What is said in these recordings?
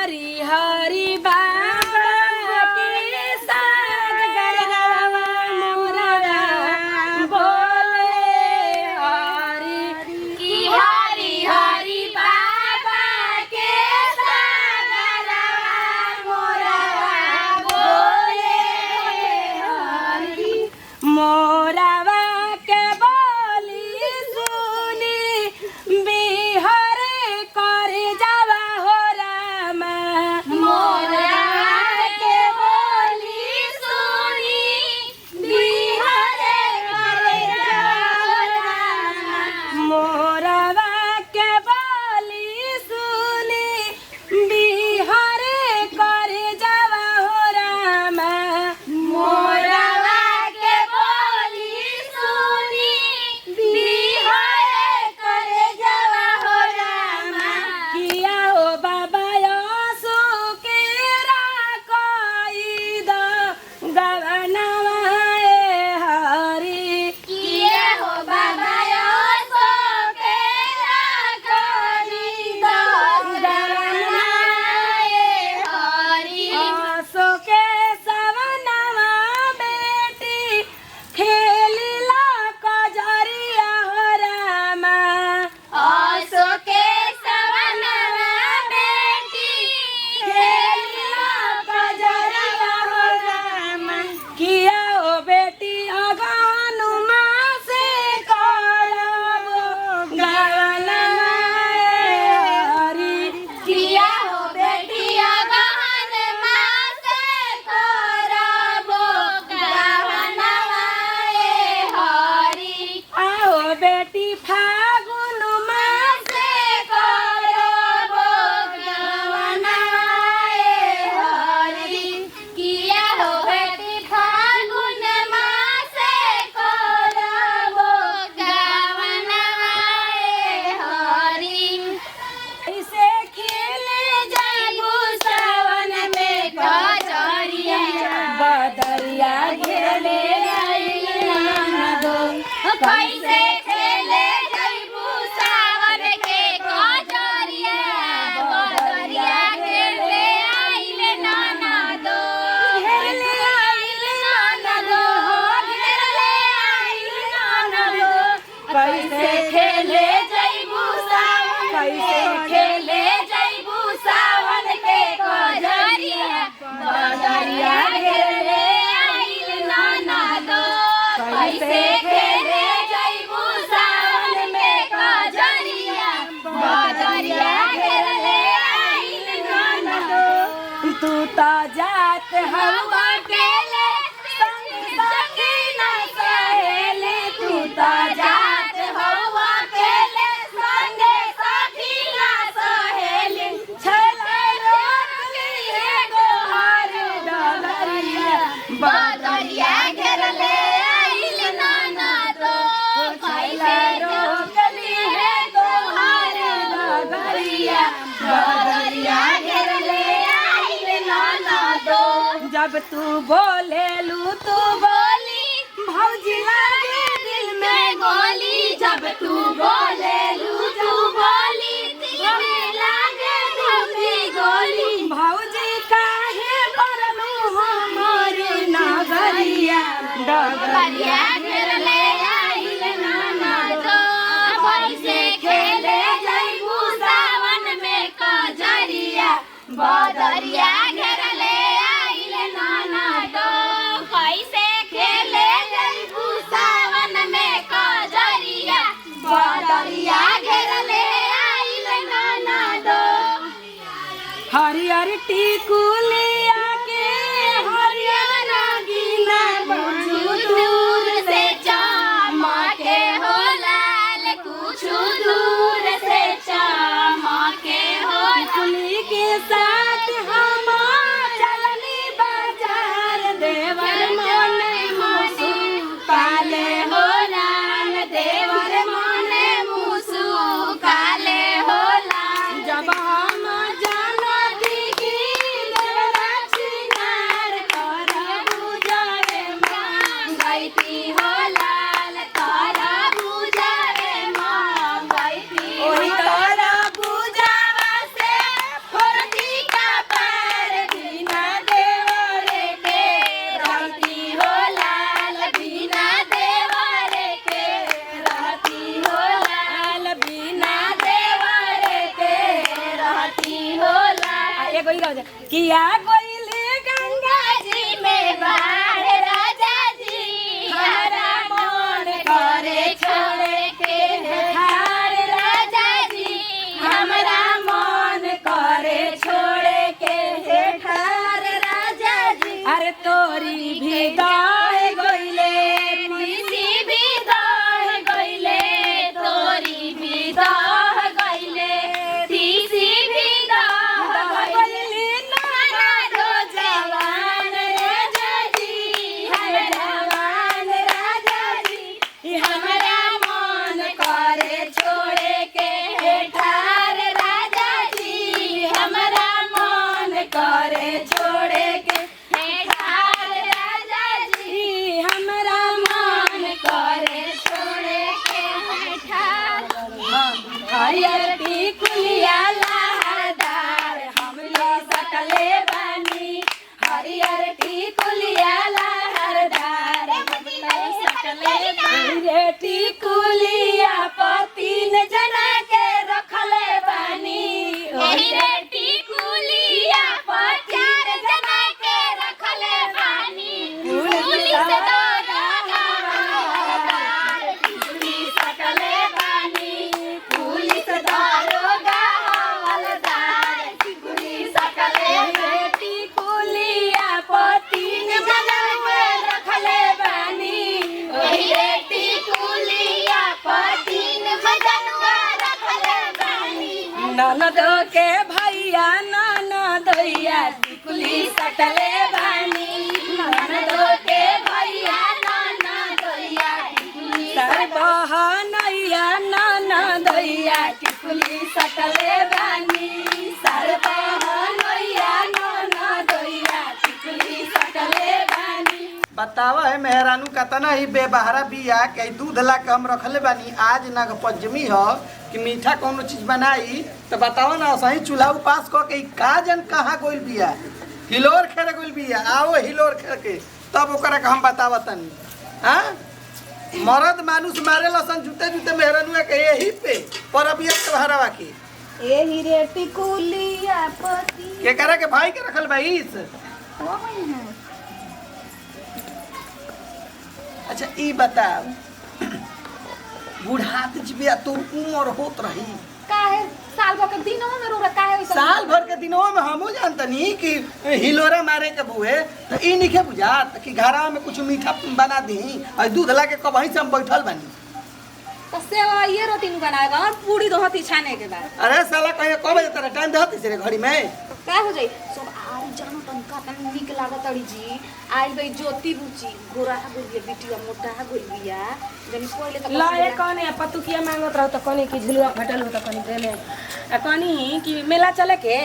हरी हरी बाबा की सागरवा मोरवा बोले हरी की हरी हरी बाबा के सागरवा मोरवा बोले हरी मोरवा के बोली सुनी बिहार कर जावा हो रामा मोरवा के बोली सुनी बिहार कर जावा रामा मोरवा के बोली सुनी बिहार कर जावा हो रामा मोरवा के बोली सुनी बिहार कर जावा हो रामा किया हो बाबा यसु के राखई दो गवनवा हरी किया हो बाबा यसु के राखई दो गवनवा हरी यसु के सवनवा बेटी खेलिला कजरिया हो रामा असो के सवनवा बेटी खेलिला कजरिया हो रामा किया ओ बेटी अगनुमा से करबो गवनवा हरी किया हो बेटी अगनुमा से करबो गवनवा हरी आओ बेटी फागुन मासे करबो गवनवा हरी किया हो बेटी फागुन मासे करबो गवनवा हरी इसे खेले जाबू सावन में कजरिया बदरिया घेरले आइला दो कैसे खेले जाबू सावन के कजरिया बदरिया घेरले आइले नाना दो घेरले आइले नाना दो घेरले आइले नाना दो कैसे खेले जाबू सावन कैसे खेले जाबू सावन के कजरिया बदरिया घेरले आइले नाना दो कैसे खेले जाबू सावन में कजरिया बदरिया घेरले आइले नाना दो तू तो जात हवा केले संग संग ना सहेले तू तो जात हवा केले संग साथी ना सहेले छले रोकली है गोहार डगरिया बदरिया घेरले आइले नाना दो कैसे रोकली है गोहार डगरिया बदरिया घेरले आइले नाना दो जब तू बोलेलू तू बोली भौजी लागे दिल में गोली जब तू बोलेलू तू बोली दिल में लागे भौजी गोली भौजी काहे करलू हमर नगरिया डगरिया घेरले आइले नाना दो कैसे खेले जाबू सावन में कजरिया बदरिया घेरले आइले नाना दो कैसे खेले जाबू सावन में कजरिया बदरिया घेरले आइले नाना दो हरियर टिकुलिया के हरियर नागिना कुछ दूर से चमके हो लाल कुछ दूर से चमके हो टिकुली के साथ हम चलनी बाजार देवर मोने मुसु काले हो लाल देवर मोने मुसु काले हो लाल जब हम जानती की देवरा चिनार कर बुझावे गईती हो लाल कर बुझावे गईती ओही कर बुझावा से फरती एगो ही रह जा किया कोइले गंगा जी में बाढ़ राजा जी हमारा मन करे छोड़े के हार राजा जी हमारा मन करे छोड़े के हार राजा जी अरे तोरी भी दाए गइले मिसी भी दाए गइले तोरी भी दाए गइले तीसी भी दाए गइले नाना दो जवान राजा जी हर जवान राजा जी हमरा मन करे छोड़े के ठार राजा जी हमरा मन करे छोड़े के ठार राजा जी हमरा मन करे छोड़े के ठार हरियर टिकुलिया लहरदार हमले सकले बानी हरियर टिकुलिया लहरदार हमले सकले बानी रे टिकुलिया पतिन जना के रखले बानी रे टिकुलिया पचार जना के रखले बानी पुलिस दारोगा टिकुली सकले बानी पुलिस दारोगा हवलदार टिकुली सकले टिकुलिया पतिन जना के रखले बानी रे टिकुलिया पतिन जना रखले बानी ननद के भैया ननदैया टिकुली सकले बानी ननद के भैया ननदैया टिकुली सर बहनैया ननदैया टिकुली सकले बानी सर बहनैया ननदैया टिकुली सकले बानी बतावा है मेहरानू कतना ही बेबहरा बिया के दूध ला के हम रखले बानी आज नाग पंचमी ह कि मीठा कोनो चीज बनाई तो बतावा ना सही चूल्हा उपास क के का जन कहाँ गोइल बिया हिलोर खेर गोइल बिया आओ हिलोर खेर के तब ओकरा के हम बतावा तनी हां मर्द मानुष मारे लसन जूते जूते मेहरानू के यही पे पर अबिया के भरावा के एही रे टिकुलिया पति के करे के भाई के रखल बाईस अच्छा ई बताओ बुढ़ात जबे तो उम्र होत रही काहे साल भर के दिनों में रोरा काहे वैसा साल भर के दिनों में हमहू जानतनी कि हिलोरा मारे के बुए तो ई निखे बुझात कि घरा में कुछ मीठा बना दी और दूध ला के कबही से हम बैठल बानी तो सेवा ये रोटी नु बनाएगा और पूरी दोहती छाने के बाद अरे साला कहे कब बजे तेरा टाइम देहती से घड़ी में का हो जाई सब आई जानो तनका तन निक लागत अड़ी जी आई गई ज्योति रुचि गोरा हा गुलिया बिटिया मोटा हा गुलिया जनी पहिले त लाए कने पतुकिया मांगत रहो तो कने की झुलुआ फटल हो तो कने देले कनी कि मेला चले के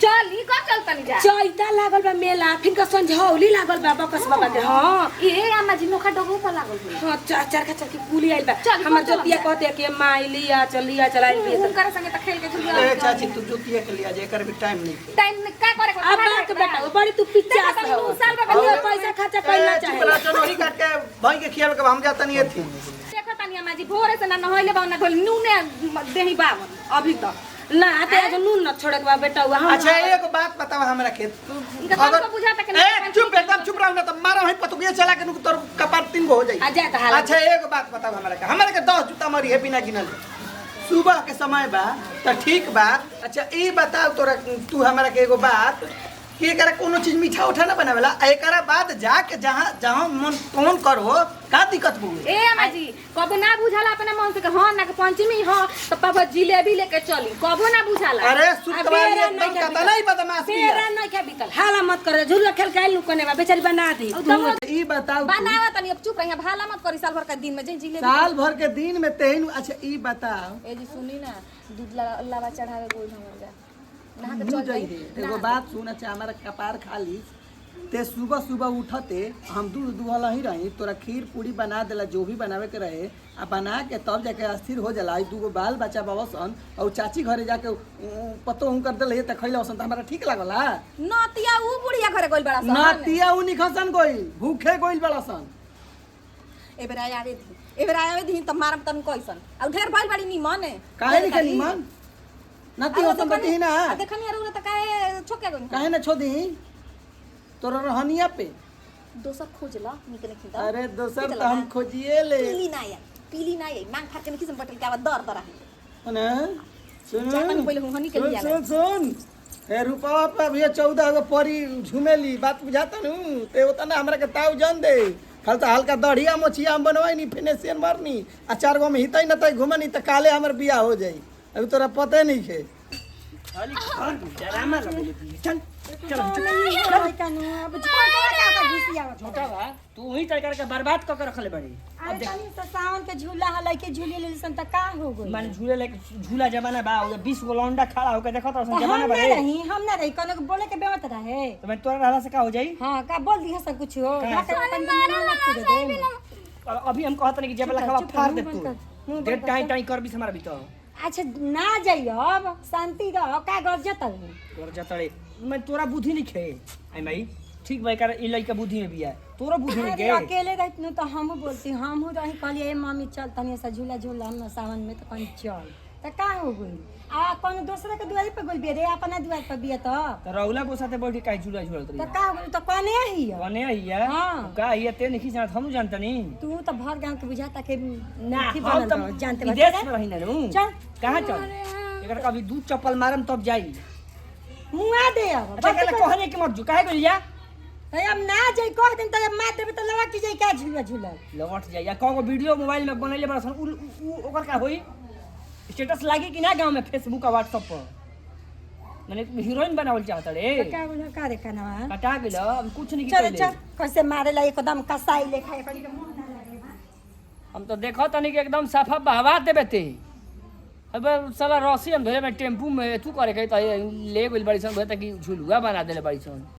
चली का चलतनी जा चैता लागल बा मेला फिर का संझौली लागल बा बकस बाबा के हां ए अम्मा जी नोखा डगो पर लागल होई हां चार का चरकी पुली आइल बा चल, हमर चल, जोतिया चल। कहते कि माई लिया चलिया चलाई पे उनकर संगे त खेल के झुलिया ए चाची तू जोतिया के लिया जे कर भी टाइम नहीं टाइम में का करे अब बात बेटा बड़ी तू पिच्चा देखा तनी हो दू साल बा लिया पैसा खर्चा करना चुप चाहिए रह चनोरी काट के भाई के खियावे के हम जाता नहीं थी देखा तनी अम्मा जी भोरे से ना नहइले बा ना धोल नूने देही बावन अभी तक ना ते आज नून न छोड़े के बा बेटा हम अच्छा एक बात बताओ हमरा के इनका तनको बुझाता कि ए चुप एकदम चुप रहो ना तो मारो है पतुगिया चला के तोर कपार तीन गो हो जाई आ जा त हाल अच्छा एक बात बताओ हमरा के 10 जूता मारी है बिना गिनल सुबह के समय बा तो ठीक बा अच्छा ई बताओ तोरा तू हमरा के एगो बात कि एकरा कोनो चीज मीठा उठा ना बनावेला एकरा बाद जाके जहां जहां मन फोन करो का दिक्कत बुए ए अम्मा जी कबो ना बुझाला अपने मन से कि हां ना के पंचमी हां तो पापा जिलेबी लेके चली कबो ना बुझाला अरे सुतवाली एकदम कता नहीं बदमाश तेरा नहीं के बिकल हाला मत करे झुलुआ खेल के आइल कोने बा बेचारी बना दी ई बताओ तू, बनावा तनी अब चुप रहिया भाला मत करी साल भर का दिन में जे जिलेबी साल भर के दिन में तेहन अच्छा ई बताओ ए जी सुनी ना दूध लावा चढ़ावे गोल हमर जा नहा के मुँह चल जाई जाई है एगो बात सुन अच्छा हमारा कपार खाली ते सुबह सुबह उठते हम दूध दुहला ही रही तोरा खीर पूरी बना देला जो भी बनावे के रहे आ बना के तब जाके अस्थिर हो जाला ई दूगो बाल बच्चा बाबसन और चाची घरे जाके पतो हम कर देले त खइला सन त हमरा ठीक लागला नतिया ऊ बुढ़िया घरे गोल बड़ा सन नतिया उनी खसन गइल भूखे गइल बड़ा सन एबरा आवे दी त मारम तन कैसन आ ढेर बाल बड़ी नी मन काहे लिखे निमन नती होसन बती ना देखनी अरु त काहे छोके गई काहे ना छोड़ी तोरा रहनिया पे दोसर खोज ला निक नहीं खिंदा अरे दोसर तो हम खोजिए ले पीली ना आई मांग फाट के किसम बटल के आवाज दर दर है ना सुन चाहता पहले हुनी के लिया सुन सुन हे रूपा पे भैया 14 गो परी झुमेली बात बुझाता नु ते होता ना हमरा के ताऊ जान दे खाली तो हल्का दढ़िया मछिया हम बनवाई नी फिनेशियन मारनी आ 4 गो में हितई न तई घुमनी त काले हमर बियाह हो जाई अभी तोरा पते नहीं है खाली खान ड्रामा लगले चल चल नहीं कानू अब छोटा का घिसिया छोटा बा तू ही तरकार के बर्बाद क के रखले बड़ी अरे तनी से सावन के झूला हलाई के झूले ले सन त का हो गई माने झूले ले झूला जमाना बा 20 गो लौंडा खड़ा होके देखत रह जमाना बा हम ना रही कोनो के बोले के बेवत रहे तो मैं तोरा रहला से का हो जाई हां का बोल दी सब कुछ हो अभी हम कहत नहीं कि जब लखवा फाड़ दे तू डेढ़ टाई टाई कर भी हमारा भी तो अच्छा ना जाइयो अब शांति रह का गरजत है तोर जतड़े मैं तोरा बुद्धि नहीं खे आई माई ठीक भाई कर ई लइका बुद्धि में बिया तोरा बुद्धि नहीं अरे के अकेले रहत न तो हम बोलती हम रही कहली ए मम्मी चल तनी सा झूला झूला हम सावन में तो कहीं चल त का हो गई आ कोनो दूसरे के दुआरी पे गोल रे अपना दुआर पे बिया तो रौला को साथे बैठ के काई झूला झूलत त रही का हो गई तो कने ही है कने आइया हाँ। का आइया ते नहीं जानत हम जानत नहीं तू तो भर गांव के बुझाता के ना अथी हम बनल तो रहो, जानते विदेश में रही ना नु चल। कहां चल एकर कभी दूध चप्पल मारम तब जाई मुआ दे अब अच्छा कहले कहने के मत जू काहे गलिया हम ना जाई कह दिन त मार देबे त लगा की जाई का झूला झूला लौट जाई या को वीडियो मोबाइल में बनैले बड़ा सन उ ओकर का होई स्टेटस लागी कि ना गांव में फेसबुक और व्हाट्सएप पर मैंने हीरोइन बनावल चाहत रे का बोला का रे कना कटा गेल अब कुछ नहीं चल की चल कैसे मारे ला एकदम कसाई लेखा एकड़ी के मुंह ना लगे हम तो देखो तनी कि एकदम साफा बहवा देबे ते अब साला रस्सी हम धोए में टेम्पू में तू करे के त ले गेल बड़ी सन कि झुलुआ बना देले बड़ी सन